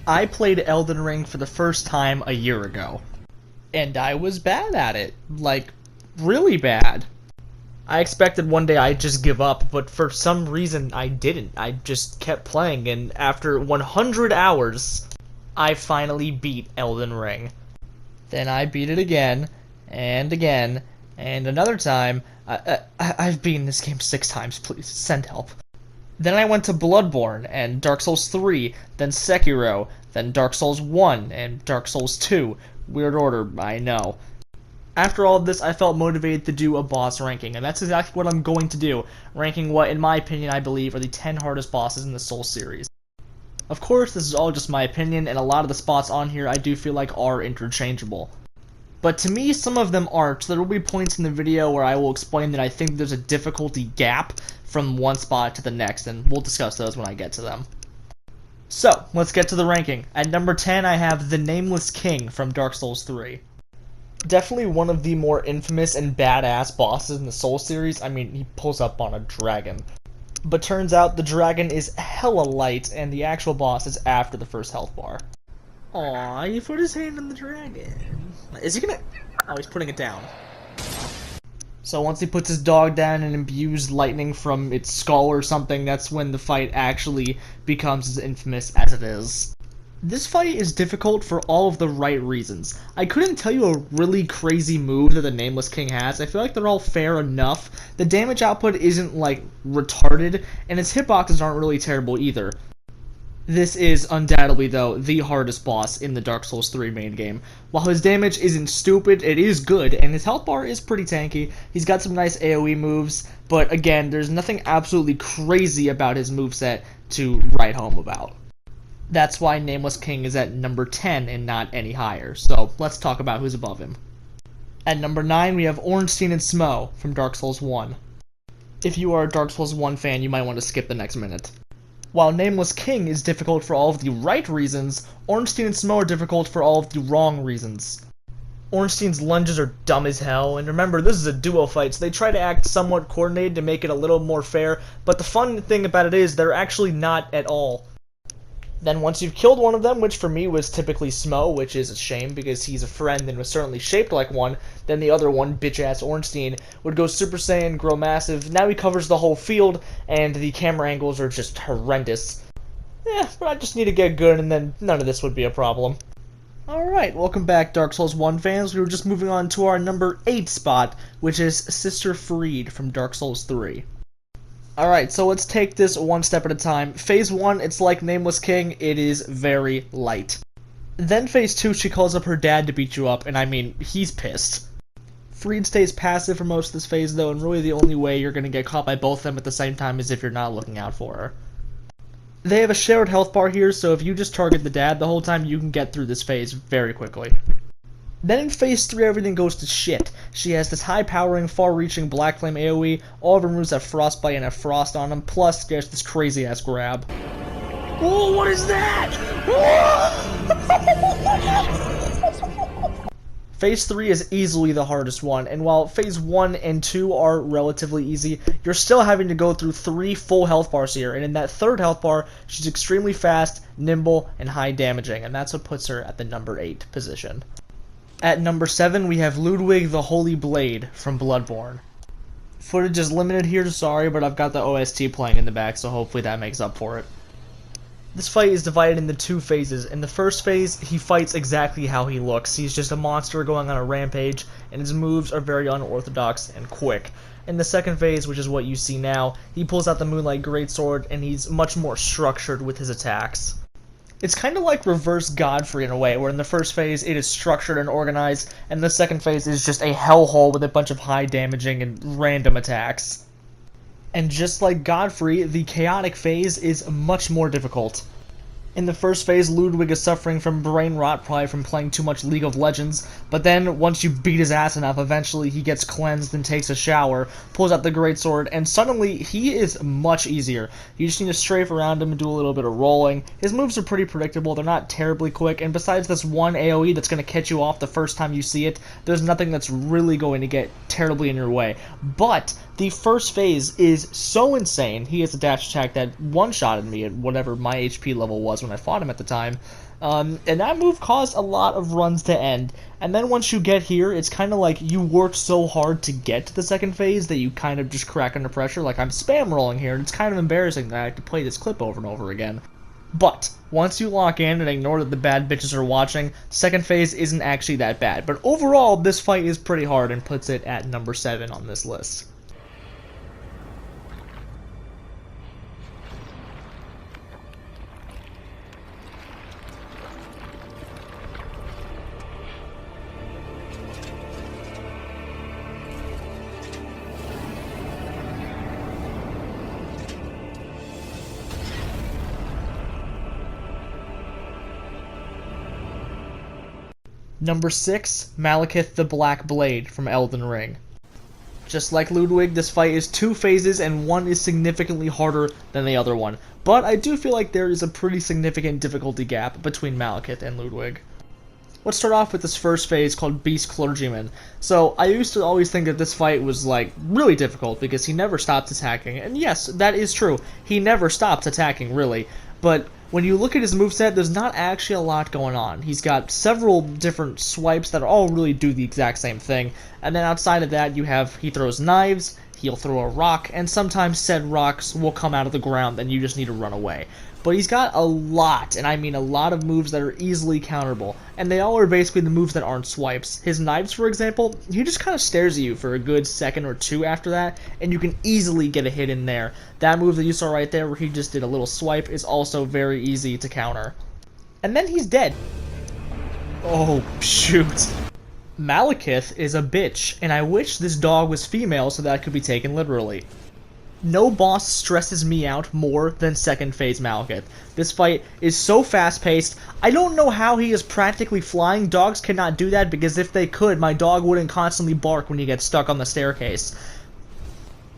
I played Elden Ring for the first time a year ago, and I was bad at it. Like, really bad. I expected one day I'd just give up, but for some reason I didn't. I just kept playing, and after 100 hours, I finally beat Elden Ring. Then I beat it again, and another time. I've beaten this game 6 times, please, send help. Then I went to Bloodborne, and Dark Souls 3, then Sekiro, then Dark Souls 1, and Dark Souls 2. Weird order, I know. After all of this, I felt motivated to do a boss ranking, and that's exactly what I'm going to do, ranking what, in my opinion, I believe are the 10 hardest bosses in the Souls series. Of course, this is all just my opinion, and a lot of the spots on here I do feel like are interchangeable. But to me, some of them aren't, so there will be points in the video where I will explain that I think there's a difficulty gap from one spot to the next, and we'll discuss those when I get to them. So, let's get to the ranking. At number 10, I have the Nameless King from Dark Souls 3. Definitely one of the more infamous and badass bosses in the Souls series. I mean, he pulls up on a dragon. But turns out the dragon is hella light, and the actual boss is after the first health bar. Aw, he put his hand on the dragon. Is he gonna... Oh, he's putting it down. So once he puts his dog down and imbues lightning from its skull or something, that's when the fight actually becomes as infamous as it is. This fight is difficult for all of the right reasons. I couldn't tell you a really crazy move that the Nameless King has. I feel like they're all fair enough. The damage output isn't, like, retarded, and its hitboxes aren't really terrible either. This is undoubtedly, though, the hardest boss in the Dark Souls 3 main game. While his damage isn't stupid, it is good, and his health bar is pretty tanky. He's got some nice AoE moves, but again, there's nothing absolutely crazy about his moveset to write home about. That's why Nameless King is at number 10 and not any higher, so let's talk about who's above him. At number 9, we have Ornstein and Smough from Dark Souls 1. If you are a Dark Souls 1 fan, you might want to skip the next minute. While Nameless King is difficult for all of the right reasons, Ornstein and Smough are difficult for all of the wrong reasons. Ornstein's lunges are dumb as hell, and remember, this is a duo fight, so they try to act somewhat coordinated to make it a little more fair, but the fun thing about it is they're actually not at all. Then once you've killed one of them, which for me was typically Smough, which is a shame because he's a friend and was certainly shaped like one, then the other one, bitch-ass Ornstein, would go Super Saiyan, grow massive. Now he covers the whole field, and the camera angles are just horrendous. But I just need to get good, and then none of this would be a problem. Alright, welcome back, Dark Souls 1 fans. We were just moving on to our number 8 spot, which is Sister Friede from Dark Souls 3. Alright, so let's take this one step at a time. Phase 1, it's like Nameless King, it is very light. Then Phase 2, she calls up her dad to beat you up, and I mean, he's pissed. Friede stays passive for most of this phase though, and really the only way you're gonna get caught by both of them at the same time is if you're not looking out for her. They have a shared health bar here, so if you just target the dad the whole time, you can get through this phase very quickly. Then in Phase 3, everything goes to shit. She has this high-powering, far-reaching Black Flame AoE, all of her moves have Frostbite and have Frost on them, plus there's this crazy-ass grab. Oh, what is that? Phase 3 is easily the hardest one, and while Phase 1 and 2 are relatively easy, you're still having to go through 3 full health bars here, and in that third health bar, she's extremely fast, nimble, and high damaging, and that's what puts her at the number 8 position. At number 7, we have Ludwig the Holy Blade from Bloodborne. Footage is limited here, sorry, but I've got the OST playing in the back, so hopefully that makes up for it. This fight is divided into 2 phases. In the first phase, he fights exactly how he looks. He's just a monster going on a rampage, and his moves are very unorthodox and quick. In the second phase, which is what you see now, he pulls out the Moonlight Greatsword, and he's much more structured with his attacks. It's kind of like reverse Godfrey in a way, where in the first phase it is structured and organized, and the second phase is just a hellhole with a bunch of high damaging and random attacks. And just like Godfrey, the chaotic phase is much more difficult. In the first phase, Ludwig is suffering from brain rot, probably from playing too much League of Legends, but then, once you beat his ass enough, eventually he gets cleansed and takes a shower, pulls out the Greatsword, and suddenly he is much easier. You just need to strafe around him and do a little bit of rolling. His moves are pretty predictable, they're not terribly quick, and besides this one AoE that's going to catch you off the first time you see it, there's nothing that's really going to get terribly in your way. But The first phase is so insane. He has a dash attack that one-shotted me at whatever my HP level was when I fought him at the time. And that move caused a lot of runs to end. And then once you get here, it's kind of like you worked so hard to get to the second phase that you kind of just crack under pressure. Like, I'm spam rolling here, and it's kind of embarrassing that I have to play this clip over and over again. But once you lock in and ignore that the bad bitches are watching, second phase isn't actually that bad. But overall, this fight is pretty hard and puts it at number 7 on this list. Number 6, Maliketh the Black Blade from Elden Ring. Just like Ludwig, this fight is 2 phases and one is significantly harder than the other one, but I do feel like there is a pretty significant difficulty gap between Maliketh and Ludwig. Let's start off with this first phase called Beast Clergyman. So, I used to always think that this fight was, like, really difficult because he never stops attacking, and yes, that is true, he never stops attacking, really, but when you look at his moveset, there's not actually a lot going on. He's got several different swipes that all really do the exact same thing, and then outside of that, he throws knives, he'll throw a rock, and sometimes said rocks will come out of the ground and you just need to run away. But he's got a lot, and I mean a lot of moves that are easily counterable, and they all are basically the moves that aren't swipes. His knives, for example, he just kind of stares at you for a good second or two after that, and you can easily get a hit in there. That move that you saw right there where he just did a little swipe is also very easy to counter. And then he's dead. Oh, shoot. Maliketh is a bitch, and I wish this dog was female so that it could be taken literally. No boss stresses me out more than second phase Maliketh. This fight is so fast-paced, I don't know how he is practically flying. Dogs cannot do that because if they could, my dog wouldn't constantly bark when he gets stuck on the staircase.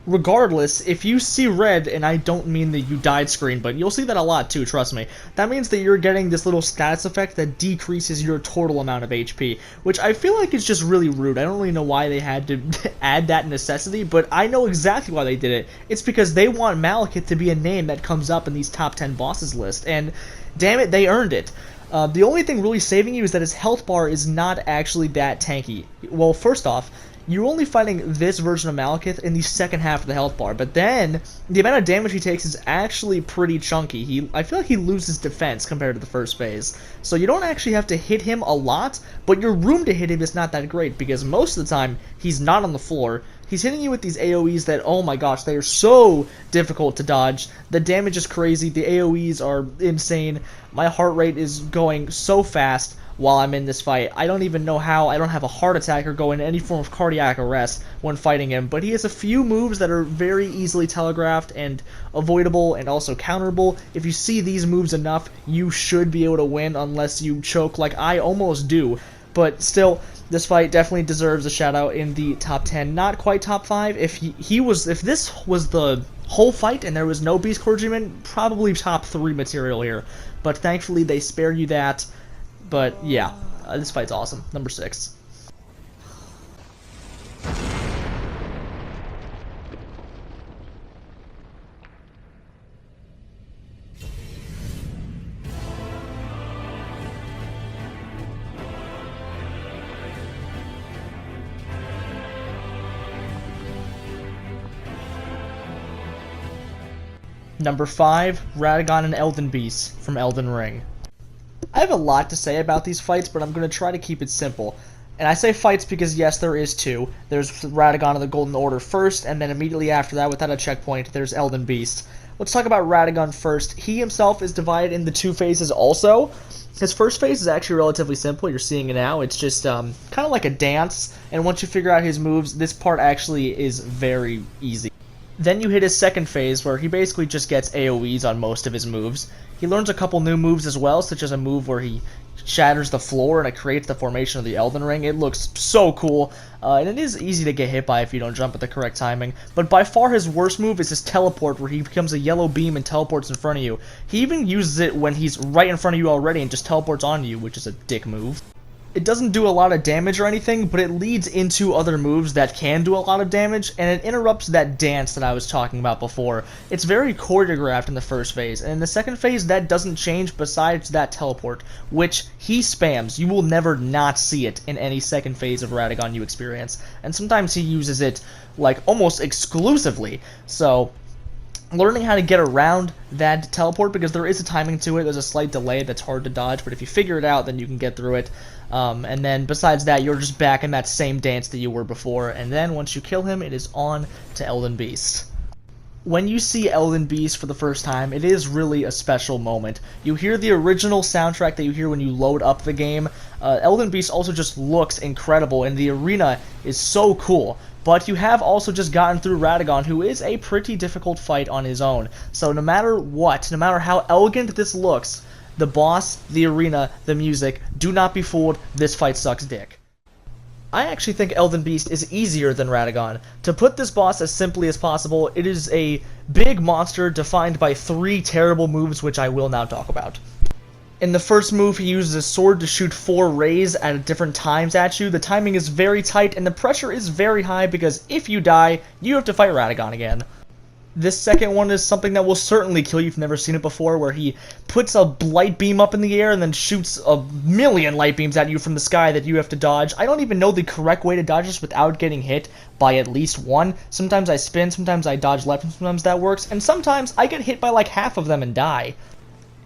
Regardless, if you see red, and I don't mean the you died screen, but you'll see that a lot too, trust me, that means that you're getting this little status effect that decreases your total amount of HP, which I feel like is just really rude. I don't really know why they had to add that necessity, but I know exactly why they did it. It's because they want Maliketh to be a name that comes up in these top 10 bosses list, and damn it, they earned it. The only thing really saving you is that his health bar is not actually that tanky. Well, first off, you're only fighting this version of Maliketh in the second half of the health bar, but then the amount of damage he takes is actually pretty chunky. I feel like he loses defense compared to the first phase. So you don't actually have to hit him a lot, but your room to hit him is not that great because most of the time he's not on the floor. He's hitting you with these AoEs that, oh my gosh, they are so difficult to dodge. The damage is crazy, the AoEs are insane. My heart rate is going so fast while I'm in this fight. I don't even know how. I don't have a heart attack or go into any form of cardiac arrest when fighting him, but he has a few moves that are very easily telegraphed and avoidable and also counterable. If you see these moves enough, you should be able to win unless you choke like I almost do. But still, this fight definitely deserves a shout out in the top 10. Not quite top 5. If this was the whole fight and there was no Beast Clergyman, probably top 3 material here. But thankfully they spare you that. But yeah, this fight's awesome. Number 6. Number 5, Radagon and Elden Beast from Elden Ring. I have a lot to say about these fights, but I'm going to try to keep it simple. And I say fights because, yes, there is 2. There's Radagon of the Golden Order first, and then immediately after that, without a checkpoint, there's Elden Beast. Let's talk about Radagon first. He himself is divided into 2 phases also. His first phase is actually relatively simple. You're seeing it now. It's just kind of like a dance, and once you figure out his moves, this part actually is very easy. Then you hit his second phase, where he basically just gets AoEs on most of his moves. He learns a couple new moves as well, such as a move where he shatters the floor and it creates the formation of the Elden Ring. It looks so cool, and it is easy to get hit by if you don't jump at the correct timing. But by far his worst move is his teleport, where he becomes a yellow beam and teleports in front of you. He even uses it when he's right in front of you already and just teleports onto you, which is a dick move. It doesn't do a lot of damage or anything, but it leads into other moves that can do a lot of damage, and it interrupts that dance that I was talking about before. It's very choreographed in the first phase, and in the second phase that doesn't change besides that teleport, which he spams. You will never not see it in any second phase of Radagon you experience, and sometimes he uses it like almost exclusively. So learning how to get around that teleport, because there is a timing to it, there's a slight delay that's hard to dodge, but if you figure it out, then you can get through it. And then besides that, you're just back in that same dance that you were before, and then once you kill him, it is on to Elden Beast. When you see Elden Beast for the first time, it is really a special moment. You hear the original soundtrack that you hear when you load up the game. Elden Beast also just looks incredible, and the arena is so cool. But you have also just gotten through Radagon, who is a pretty difficult fight on his own. So no matter what, no matter how elegant this looks, the boss, the arena, the music, do not be fooled, this fight sucks dick. I actually think Elden Beast is easier than Radagon. To put this boss as simply as possible, it is a big monster defined by 3 terrible moves which I will now talk about. In the first move, he uses a sword to shoot 4 rays at different times at you. The timing is very tight, and the pressure is very high because if you die, you have to fight Radagon again. This second one is something that will certainly kill you if you've never seen it before, where he puts a light beam up in the air and then shoots a million light beams at you from the sky that you have to dodge. I don't even know the correct way to dodge this without getting hit by at least one. Sometimes I spin, sometimes I dodge left, and sometimes that works, and sometimes I get hit by like half of them and die.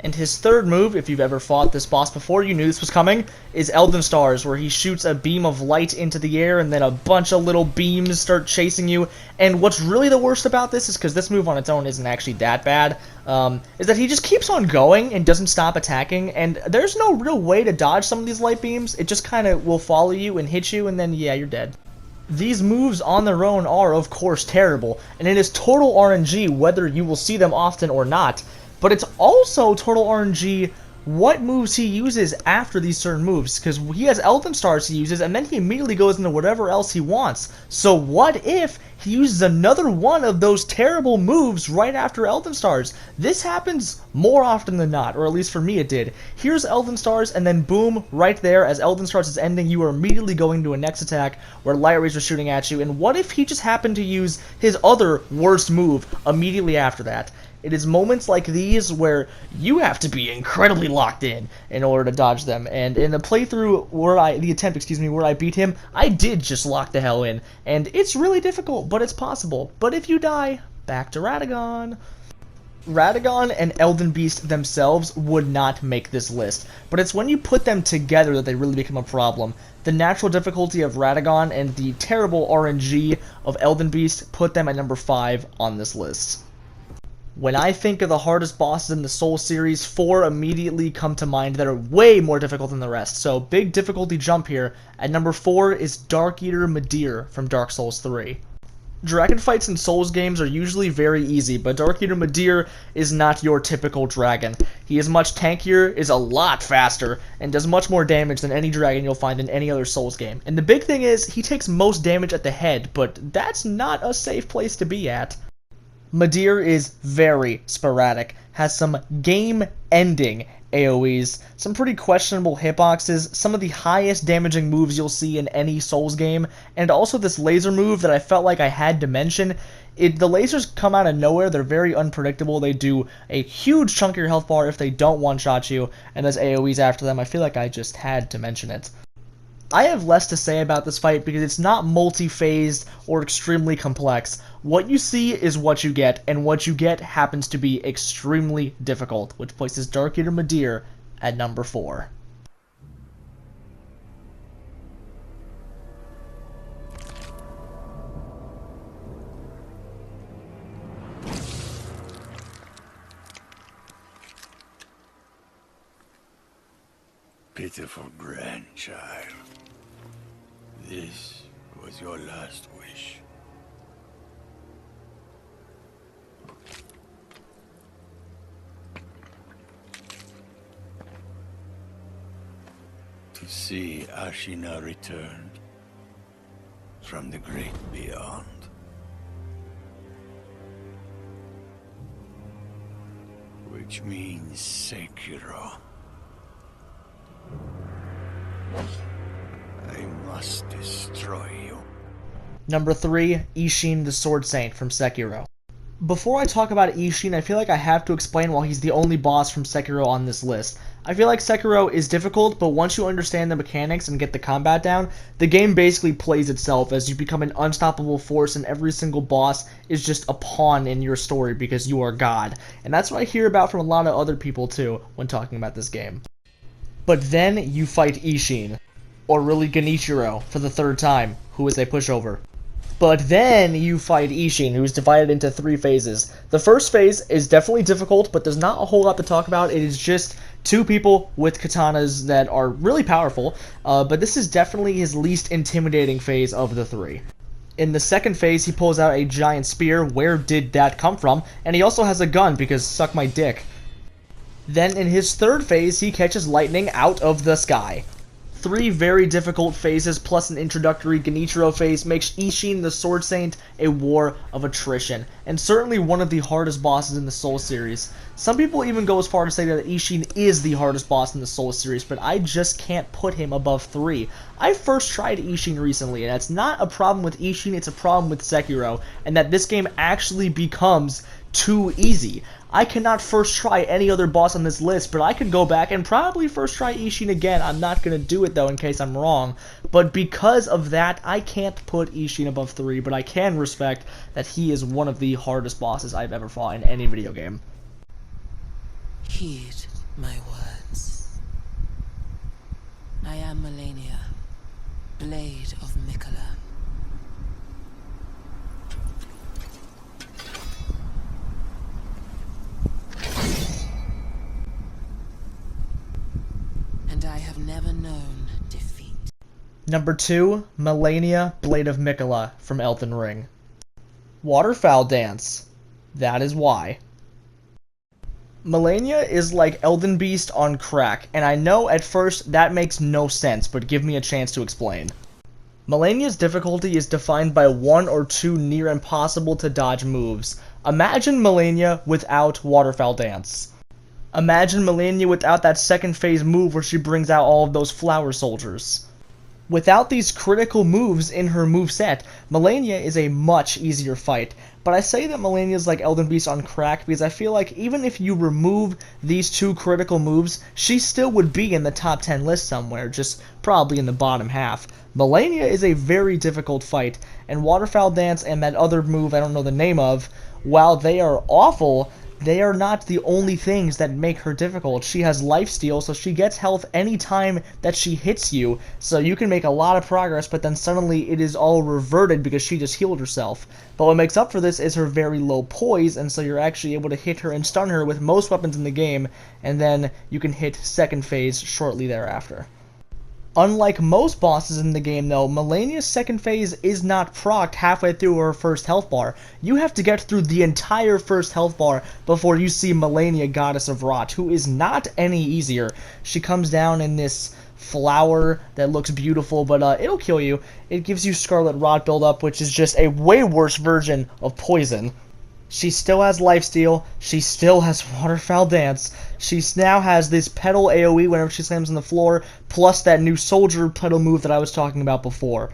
And his third move, if you've ever fought this boss before, you knew this was coming, is Elden Stars, where he shoots a beam of light into the air and then a bunch of little beams start chasing you. And what's really the worst about this is, because this move on its own isn't actually that bad, is that he just keeps on going and doesn't stop attacking, and there's no real way to dodge some of these light beams. It just kind of will follow you and hit you, and then, yeah, you're dead. These moves on their own are, of course, terrible, and it is total RNG whether you will see them often or not. But it's also total RNG what moves he uses after these certain moves, because he has Elden Stars he uses, and then he immediately goes into whatever else he wants. So what if he uses another one of those terrible moves right after Elden Stars? This happens more often than not, or at least for me it did. Here's Elden Stars, and then boom, right there, as Elden Stars is ending, you are immediately going to a next attack where Light Rays are shooting at you, and what if he just happened to use his other worst move immediately after that? It is moments like these where you have to be incredibly locked in order to dodge them. And in the playthrough where where I beat him, I did just lock the hell in. And it's really difficult, but it's possible. But if you die, back to Radagon. Radagon and Elden Beast themselves would not make this list, but it's when you put them together that they really become a problem. The natural difficulty of Radagon and the terrible RNG of Elden Beast put them at number 5 on this list. When I think of the hardest bosses in the Soul series, 4 immediately come to mind that are way more difficult than the rest. So big difficulty jump here. At number 4 is Darkeater Midir from Dark Souls 3. Dragon fights in Souls games are usually very easy, but Darkeater Midir is not your typical dragon. He is much tankier, is a lot faster, and does much more damage than any dragon you'll find in any other Souls game. And the big thing is, he takes most damage at the head, but that's not a safe place to be at. Midir is very sporadic, has some game-ending AoEs, some pretty questionable hitboxes, some of the highest damaging moves you'll see in any Souls game, and also this laser move that I felt like I had to mention. The lasers come out of nowhere, they're very unpredictable, they do a huge chunk of your health bar if they don't one-shot you, and there's AoEs after them. I feel like I just had to mention it. I have less to say about this fight because it's not multi-phased or extremely complex. What you see is what you get, and what you get happens to be extremely difficult, which places Darkeater Midir at number 4. Pitiful grandchild. This was your last wish. To see Ashina returned from the great beyond. Which means Sekiro. destroy you. Number 3, Isshin the Sword Saint from Sekiro. Before I talk about Isshin, I feel like I have to explain why he's the only boss from Sekiro on this list. I feel like Sekiro is difficult, but once you understand the mechanics and get the combat down, the game basically plays itself as you become an unstoppable force and every single boss is just a pawn in your story because you are God. And that's what I hear about from a lot of other people too when talking about this game. But then you fight Isshin, or really Genichiro for the 3rd time, who is a pushover. But then you fight Isshin, who is divided into 3 phases. The first phase is definitely difficult, but there's not a whole lot to talk about. It is just 2 people with katanas that are really powerful, but this is definitely his least intimidating phase of the 3. In the second phase, he pulls out a giant spear. Where did that come from? And he also has a gun, because suck my dick. Then in his 3rd phase, he catches lightning out of the sky. 3 very difficult phases plus an introductory Genichiro phase makes Isshin the Sword Saint a war of attrition, and certainly one of the hardest bosses in the Soul series. Some people even go as far to say that Isshin is the hardest boss in the Soul series, but I just can't put him above 3. I first tried Isshin recently, and that's not a problem with Isshin, it's a problem with Sekiro, and that this game actually becomes too easy. I cannot first try any other boss on this list, but I could go back and probably first try Isshin again. I'm not going to do it, though, in case I'm wrong. But because of that, I can't put Isshin above 3, but I can respect that he is one of the hardest bosses I've ever fought in any video game. Heed my words. I am Malenia, Blade of Miquella. And I have never known defeat. Number 2, Malenia, Blade of Miquella from Elden Ring. Waterfowl Dance. That is why. Malenia is like Elden Beast on crack, and I know at first that makes no sense, but give me a chance to explain. Malenia's difficulty is defined by 1 or 2 near impossible to dodge moves. Imagine Malenia without Waterfowl Dance. Imagine Malenia without that second phase move where she brings out all of those flower soldiers. Without these critical moves in her moveset, Malenia is a much easier fight. But I say that Malenia is like Elden Beast on crack because I feel like even if you remove these 2 critical moves, she still would be in the top 10 list somewhere, just probably in the bottom half. Malenia is a very difficult fight, and Waterfowl Dance and that other move I don't know the name of, while they are awful, they are not the only things that make her difficult. She has lifesteal, so she gets health anytime that she hits you, so you can make a lot of progress, but then suddenly it is all reverted because she just healed herself. But what makes up for this is her very low poise, and so you're actually able to hit her and stun her with most weapons in the game, and then you can hit second phase shortly thereafter. Unlike most bosses in the game, though, Malenia's second phase is not procced halfway through her first health bar. You have to get through the entire first health bar before you see Malenia, Goddess of Rot, who is not any easier. She comes down in this flower that looks beautiful, but it'll kill you. It gives you Scarlet Rot buildup, which is just a way worse version of poison. She still has lifesteal, she still has Waterfowl Dance, she now has this pedal AoE whenever she slams on the floor, plus that new soldier pedal move that I was talking about before.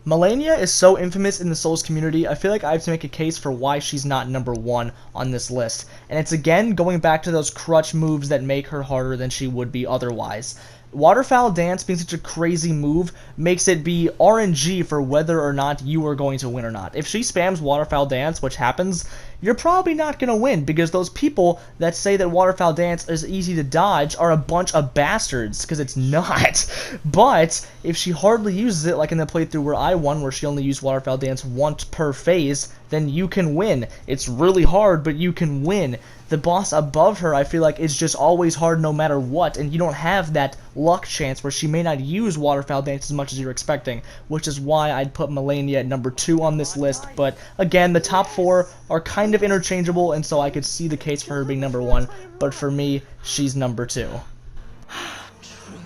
Malenia is so infamous in the Souls community, I feel like I have to make a case for why she's not number 1 on this list. And it's again going back to those crutch moves that make her harder than she would be otherwise. Waterfowl Dance being such a crazy move makes it be RNG for whether or not you are going to win or not. If she spams Waterfowl Dance, which happens, you're probably not going to win because those people that say that Waterfowl Dance is easy to dodge are a bunch of bastards, because it's not. But if she hardly uses it, like in the playthrough where I won, where she only used Waterfowl Dance once per phase, then you can win. It's really hard, but you can win. The boss above her, I feel like, is just always hard no matter what, and you don't have that luck chance where she may not use Waterfowl Dance as much as you're expecting, which is why I'd put Malenia at number 2 on this list. But again, the top 4 are kind of interchangeable, and so I could see the case for her being number 1, but for me, she's number 2.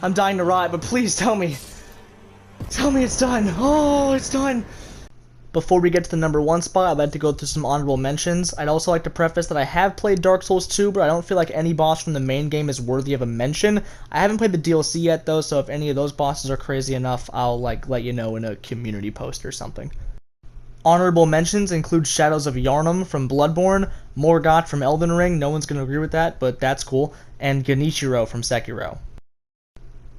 I'm dying to ride, but please tell me it's done. Oh, it's done. Before we get to the number 1 spot, I'd like to go through some honorable mentions. I'd also like to preface that I have played Dark Souls 2, but I don't feel like any boss from the main game is worthy of a mention. I haven't played the DLC yet, though, so if any of those bosses are crazy enough, I'll let you know in a community post or something. Honorable mentions include Shadows of Yharnam from Bloodborne, Morgott from Elden Ring, no one's going to agree with that, but that's cool, and Genichiro from Sekiro.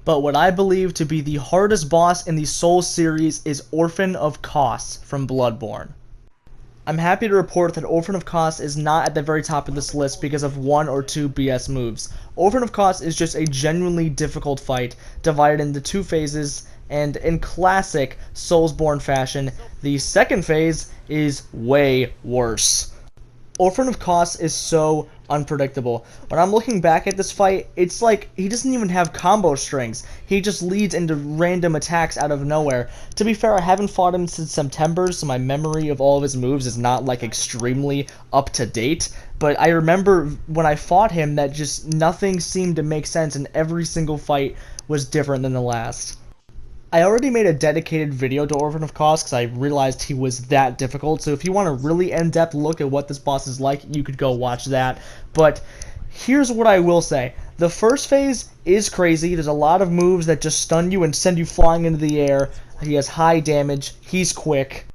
But what I believe to be the hardest boss in the Souls series is Orphan of Kos from Bloodborne. I'm happy to report that Orphan of Kos is not at the very top of this list because of 1 or 2 BS moves. Orphan of Kos is just a genuinely difficult fight, divided into 2 phases, and in classic Soulsborne fashion, the second phase is way worse. Orphan of Kos is so unpredictable. When I'm looking back at this fight, it's like he doesn't even have combo strings. He just leads into random attacks out of nowhere. To be fair, I haven't fought him since September, so my memory of all of his moves is not like extremely up to date. But I remember when I fought him that just nothing seemed to make sense, and every single fight was different than the last. I already made a dedicated video to Orphan of Kos because I realized he was that difficult, so if you want a really in-depth look at what this boss is like, you could go watch that. But here's what I will say. The first phase is crazy. There's a lot of moves that just stun you and send you flying into the air. He has high damage. He's quick.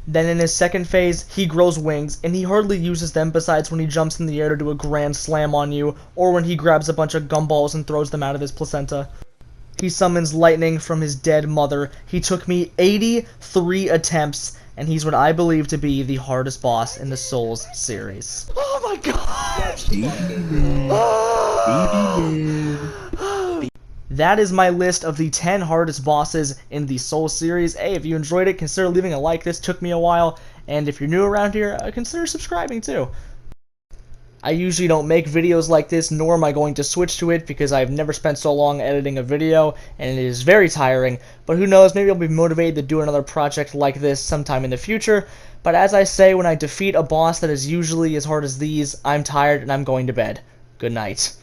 Then in his second phase, he grows wings, and he hardly uses them besides when he jumps in the air to do a grand slam on you, or when he grabs a bunch of gumballs and throws them out of his placenta. He summons lightning from his dead mother. He took me 83 attempts, and he's what I believe to be the hardest boss in the Souls series. Oh my gosh! That is my list of the 10 hardest bosses in the Souls series. Hey, if you enjoyed it, consider leaving a like. This took me a while. And if you're new around here, consider subscribing too. I usually don't make videos like this, nor am I going to switch to it because I've never spent so long editing a video, and it is very tiring. But who knows, maybe I'll be motivated to do another project like this sometime in the future. But as I say, when I defeat a boss that is usually as hard as these, I'm tired and I'm going to bed. Good night.